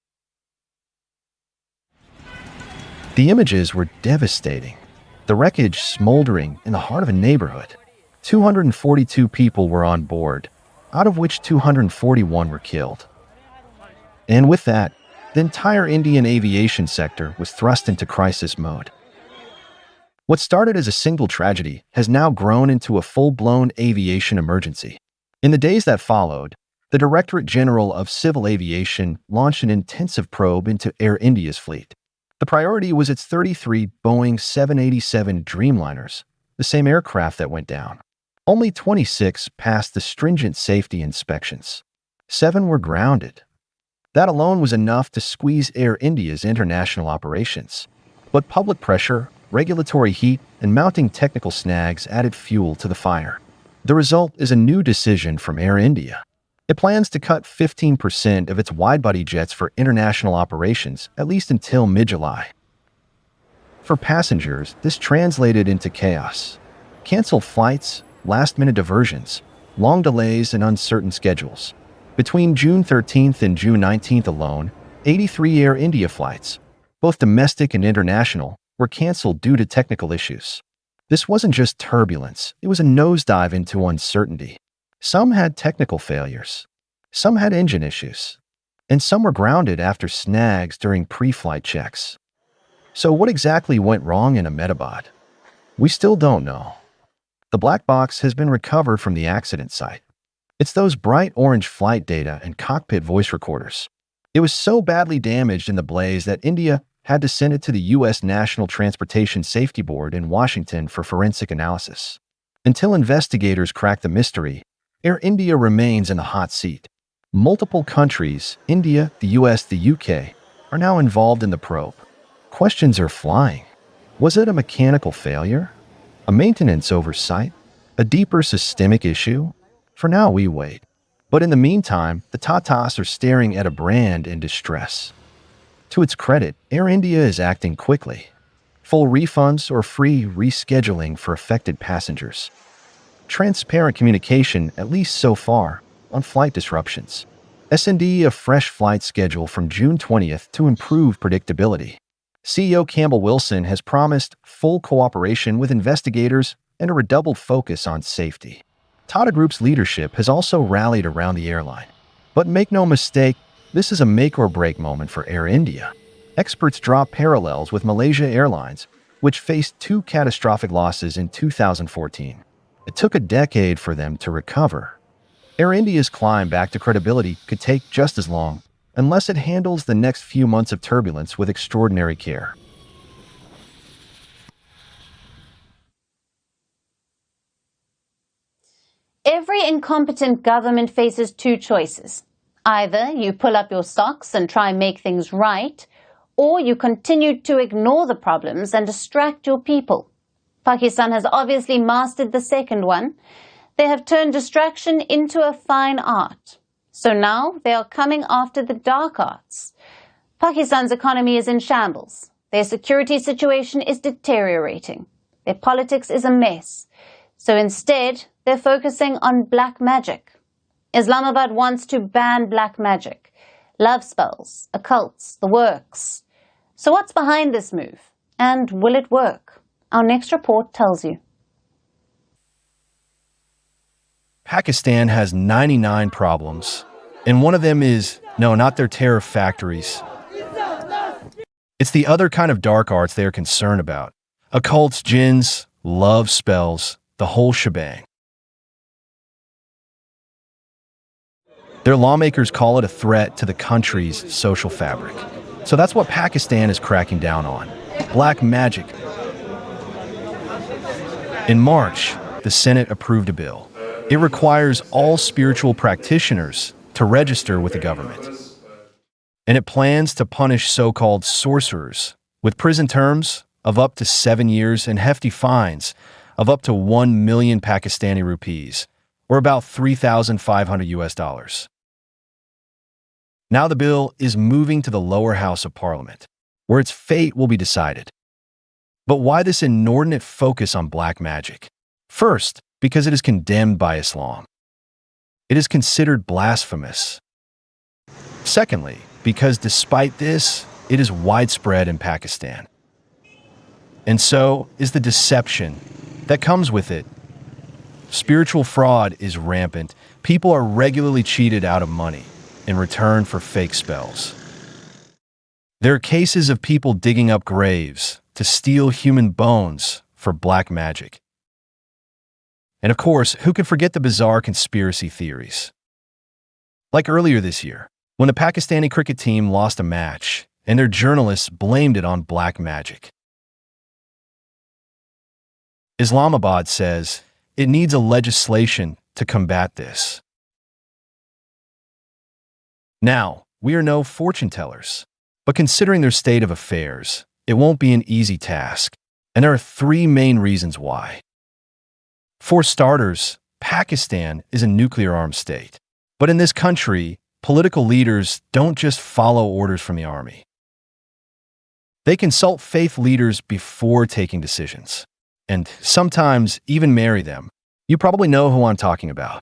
D: The images were devastating. The wreckage smoldering in the heart of a neighborhood. 242 people were on board, out of which 241 were killed. And with that, the entire Indian aviation sector was thrust into crisis mode. What started as a single tragedy has now grown into a full-blown aviation emergency. In the days that followed, the Directorate General of Civil Aviation launched an intensive probe into Air India's fleet. The priority was its 33 Boeing 787 Dreamliners, the same aircraft that went down. Only 26 passed the stringent safety inspections. 7 were grounded. That alone was enough to squeeze Air India's international operations. But public pressure, regulatory heat, and mounting technical snags added fuel to the fire. The result is a new decision from Air India. It plans to cut 15% of its wide-body jets for international operations, at least until mid-July. For passengers, this translated into chaos. Canceled flights, last-minute diversions, long delays, and uncertain schedules. Between June 13th and June 19th alone, 83 Air India flights, both domestic and international, were canceled due to technical issues. This wasn't just turbulence, it was a nosedive into uncertainty. Some had technical failures, some had engine issues, and some were grounded after snags during pre-flight checks. So what exactly went wrong in Ahmedabad? We still don't know. The black box has been recovered from the accident site. It's those bright orange flight data and cockpit voice recorders. It was so badly damaged in the blaze that India had to send it to the U.S. National Transportation Safety Board in Washington for forensic analysis. Until investigators crack the mystery, Air India remains in the hot seat. Multiple countries, India, the US, the UK, are now involved in the probe. Questions are flying. Was it a mechanical failure? A maintenance oversight? A deeper systemic issue? For now, we wait. But in the meantime, the Tatas are staring at a brand in distress. To its credit, Air India is acting quickly. Full refunds or free rescheduling for affected passengers. Transparent communication, at least so far, on flight disruptions. S&D a fresh flight schedule from June 20th to improve predictability. CEO Campbell Wilson has promised full cooperation with investigators and a redoubled focus on safety. Tata Group's leadership has also rallied around the airline. But make no mistake, this is a make-or-break moment for Air India. Experts draw parallels with Malaysia Airlines, which faced 2 catastrophic losses in 2014. It took a decade for them to recover. Air India's climb back to credibility could take just as long, unless it handles the next few months of turbulence with extraordinary care.
A: Every incompetent government faces 2 choices. Either you pull up your socks and try and make things right, or you continue to ignore the problems and distract your people. Pakistan has obviously mastered the second one. They have turned distraction into a fine art. So now they are coming after the dark arts. Pakistan's economy is in shambles. Their security situation is deteriorating. Their politics is a mess. So instead, they're focusing on black magic. Islamabad wants to ban black magic, love spells, occults, the works. So what's behind this move? And will it work? Our next report tells you.
D: Pakistan has 99 problems, and one of them is, no, not their terror factories. It's the other kind of dark arts they are concerned about. Occults, jinns, love spells, the whole shebang. Their lawmakers call it a threat to the country's social fabric. So that's what Pakistan is cracking down on. Black magic. In March, the Senate approved a bill. It requires all spiritual practitioners to register with the government. And it plans to punish so-called sorcerers with prison terms of up to 7 years and hefty fines of up to 1 million Pakistani rupees, or about $3,500. Now the bill is moving to the lower house of parliament, where its fate will be decided. But why this inordinate focus on black magic? First, because it is condemned by Islam. It is considered blasphemous. Secondly, because despite this, it is widespread in Pakistan. And so is the deception that comes with it. Spiritual fraud is rampant. People are regularly cheated out of money in return for fake spells. There are cases of people digging up graves to steal human bones for black magic. And of course, who could forget the bizarre conspiracy theories? Like earlier this year, when the Pakistani cricket team lost a match, and their journalists blamed it on black magic. Islamabad says it needs a legislation to combat this. Now, we are no fortune tellers, but considering their state of affairs, it won't be an easy task, and there are 3 main reasons why. For starters, Pakistan is a nuclear-armed state. But in this country, political leaders don't just follow orders from the army. They consult faith leaders before taking decisions, and sometimes even marry them. You probably know who I'm talking about.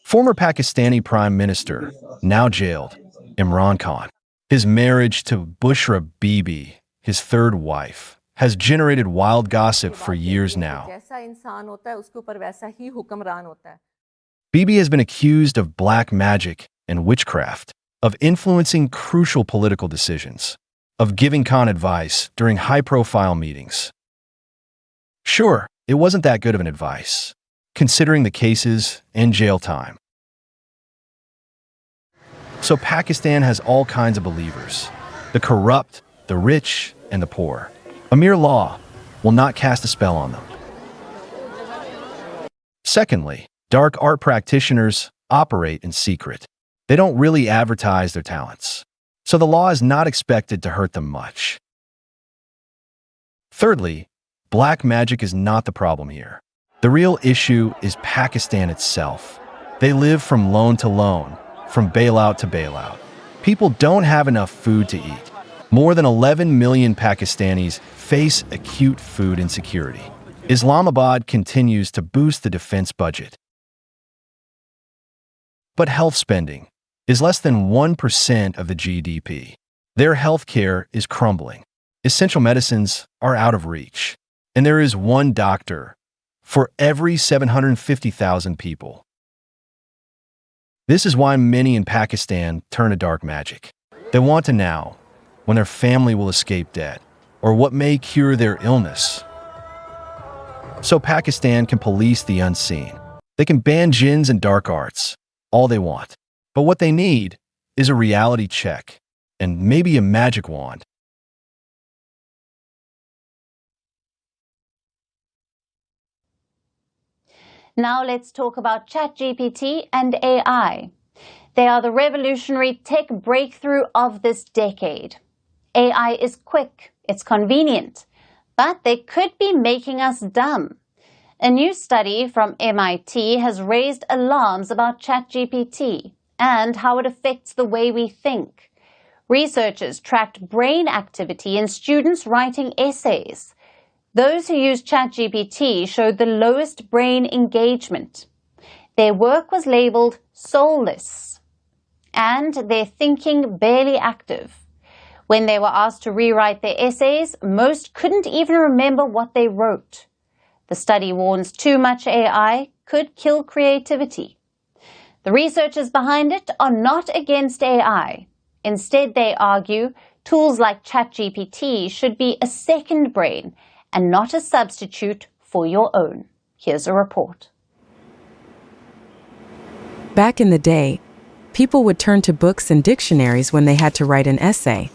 D: Former Pakistani Prime Minister, now jailed, Imran Khan. His marriage to Bushra Bibi, his 3rd wife, has generated wild gossip for years now. Bibi has been accused of black magic and witchcraft, of influencing crucial political decisions, of giving Khan advice during high-profile meetings. Sure, it wasn't that good of an advice, considering the cases and jail time. So Pakistan has all kinds of believers, the corrupt, the rich, and the poor. A mere law will not cast a spell on them. Secondly, dark art practitioners operate in secret. They don't really advertise their talents, so the law is not expected to hurt them much. Thirdly, black magic is not the problem here. The real issue is Pakistan itself. They live from loan to loan, from bailout to bailout. People don't have enough food to eat. More than 11 million Pakistanis face acute food insecurity. Islamabad continues to boost the defense budget. But health spending is less than 1% of the GDP. Their healthcare is crumbling. Essential medicines are out of reach. And there is one doctor for every 750,000 people. This is why many in Pakistan turn to dark magic. They want to know when their family will escape debt, or what may cure their illness. So Pakistan can police the unseen. They can ban jinns and dark arts, all they want. But what they need is a reality check, and maybe a magic wand.
A: Now let's talk about ChatGPT and AI. They are the revolutionary tech breakthrough of this decade. AI is quick, it's convenient, but they could be making us dumb. A new study from MIT has raised alarms about ChatGPT and how it affects the way we think. Researchers tracked brain activity in students writing essays. Those who used ChatGPT showed the lowest brain engagement. Their work was labeled soulless, and their thinking barely active. When they were asked to rewrite their essays, most couldn't even remember what they wrote. The study warns too much AI could kill creativity. The researchers behind it are not against AI. Instead, they argue tools like ChatGPT should be a second brain and not a substitute for your own. Here's a report.
L: Back in the day, people would turn to books and dictionaries when they had to write an essay.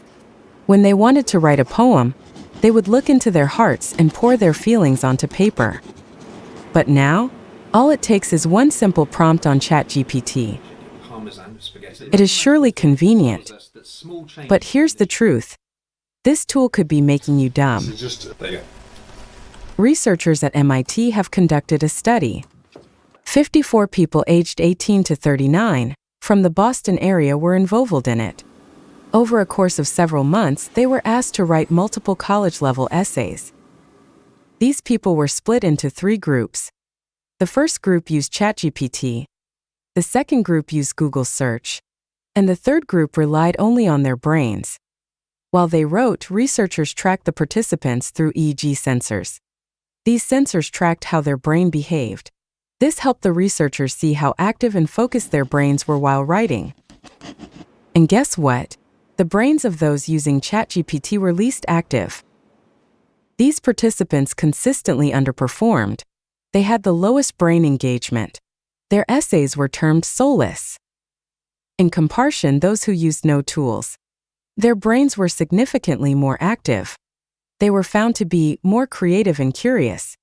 L: When they wanted to write a poem, they would look into their hearts and pour their feelings onto paper. But now, all it takes is one simple prompt on ChatGPT. It is surely convenient, but here's the truth. This tool could be making you dumb. Researchers at MIT have conducted a study. 54 people aged 18 to 39 from the Boston area were involved in it. Over a course of several months, they were asked to write multiple college-level essays. These people were split into 3 groups. The first group used ChatGPT, the second group used Google Search, and the third group relied only on their brains. While they wrote, researchers tracked the participants through EEG sensors. These sensors tracked how their brain behaved. This helped the researchers see how active and focused their brains were while writing. And guess what? The brains of those using ChatGPT were least active. These participants consistently underperformed. They had the lowest brain engagement. Their essays were termed soulless. In comparison, those who used no tools, their brains were significantly more active. They were found to be more creative and curious.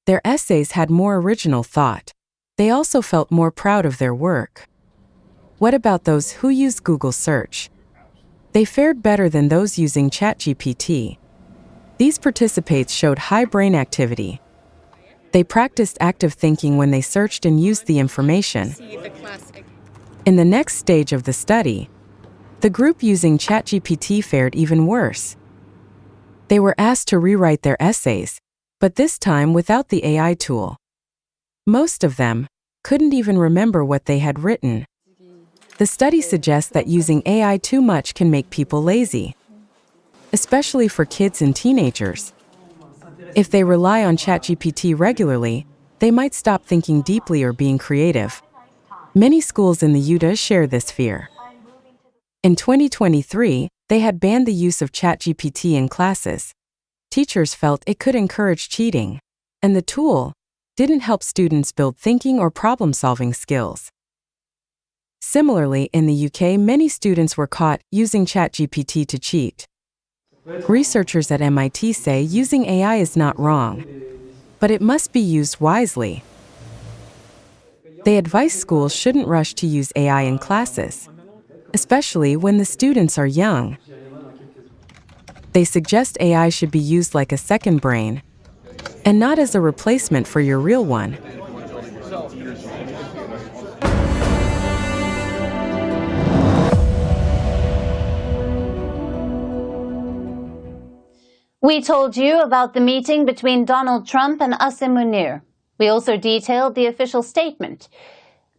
L: Their essays had more original thought. They also felt more proud of their work. What about those who used Google Search? They fared better than those using ChatGPT. These participants showed high brain activity. They practiced active thinking when they searched and used the information. In the next stage of the study, the group using ChatGPT fared even worse. They were asked to rewrite their essays, but this time without the AI tool. Most of them couldn't even remember what they had written. The study suggests that using AI too much can make people lazy, especially for kids and teenagers. If they rely on ChatGPT regularly, they might stop thinking deeply or being creative. Many schools in the US share this fear. In 2023, they had banned the use of ChatGPT in classes. Teachers felt it could encourage cheating, and the tool didn't help students build thinking or problem-solving skills. Similarly, in the UK, many students were caught using ChatGPT to cheat. Researchers at MIT say using AI is not wrong, but it must be used wisely. They advise schools shouldn't rush to use AI in classes, especially when the students are young. They suggest AI should be used like a second brain, and not as a replacement for your real one.
A: We told you about the meeting between Donald Trump and Asim Munir. We also detailed the official statement.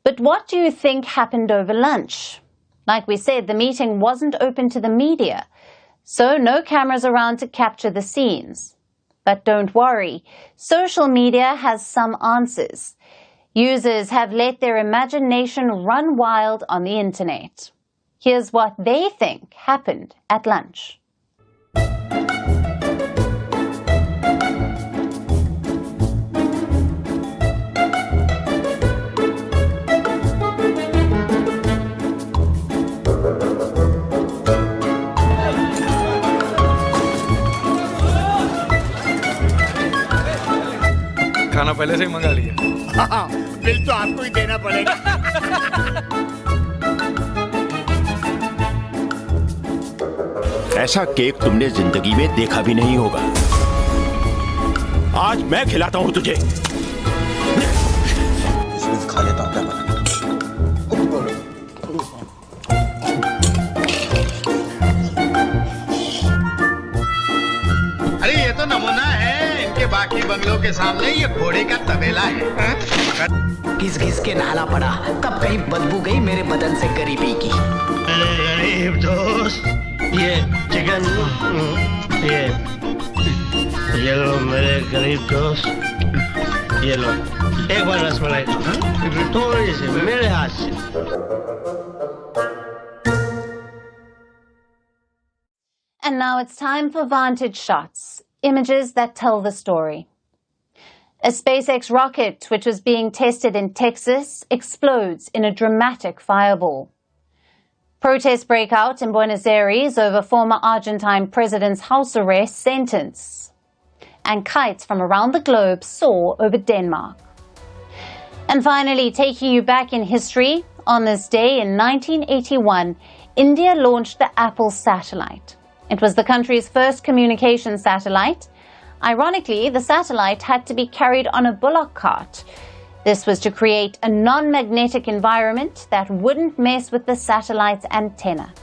A: But what do you think happened over lunch? Like we said, the meeting wasn't open to the media, so no cameras around to capture the scenes. But don't worry, social media has some answers. Users have let their imagination run wild on the internet. Here's what they think happened at lunch.
M: खाना पहले से ही मंगा लिया।
N: हाँ, bill तो आपको ही देना पड़ेगा।
O: ऐसा केक तुमने जिंदगी में देखा भी नहीं होगा। आज मैं खिलाता हूँ तुझे। इसमें खा लेता हूँ क्या पता।
N: अरे ये तो नमूना है। इनके बाकी बंगलों के सामने ये घोड़े का तबेला है।
P: घिस घिस के नहाना पड़ा, तब कहीं बदबू गई मेरे बदन से गरीबी की।
N: अरे गरीब दोस्त, ये चिकन, ये लो मेरे गरीब दोस्त, ये लो एक बार रसमलाई थोड़ी सी मेरे हाथ से।
A: And now it's time for Vantage shots, images that tell the story. A SpaceX rocket, which was being tested in Texas, explodes in a dramatic fireball. Protests break out in Buenos Aires over former Argentine president's house arrest sentence. And kites from around the globe soar over Denmark. And finally, taking you back in history, on this day in 1981, India launched the Apple satellite. It was the country's first communication satellite. Ironically, the satellite had to be carried on a bullock cart. This was to create a non-magnetic environment that wouldn't mess with the satellite's antenna.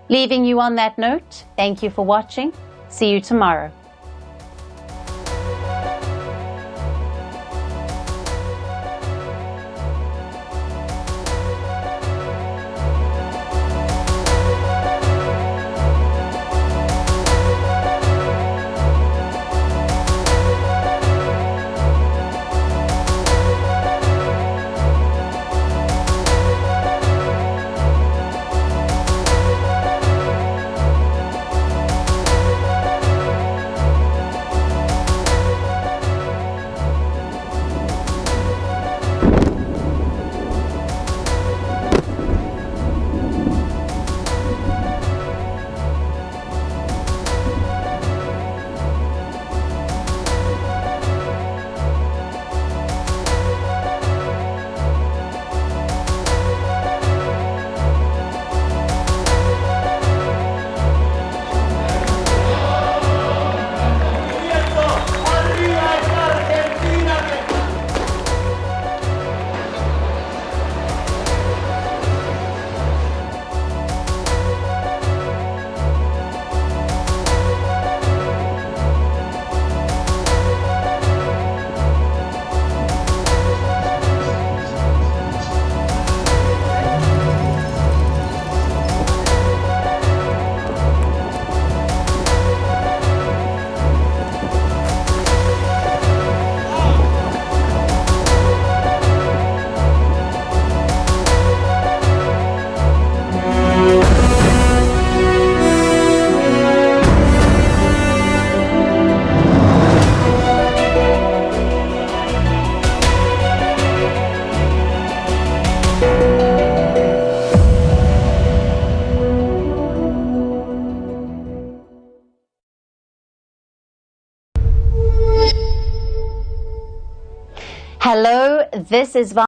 A: Leaving you on that note, thank you for watching. See you tomorrow. Hello, this is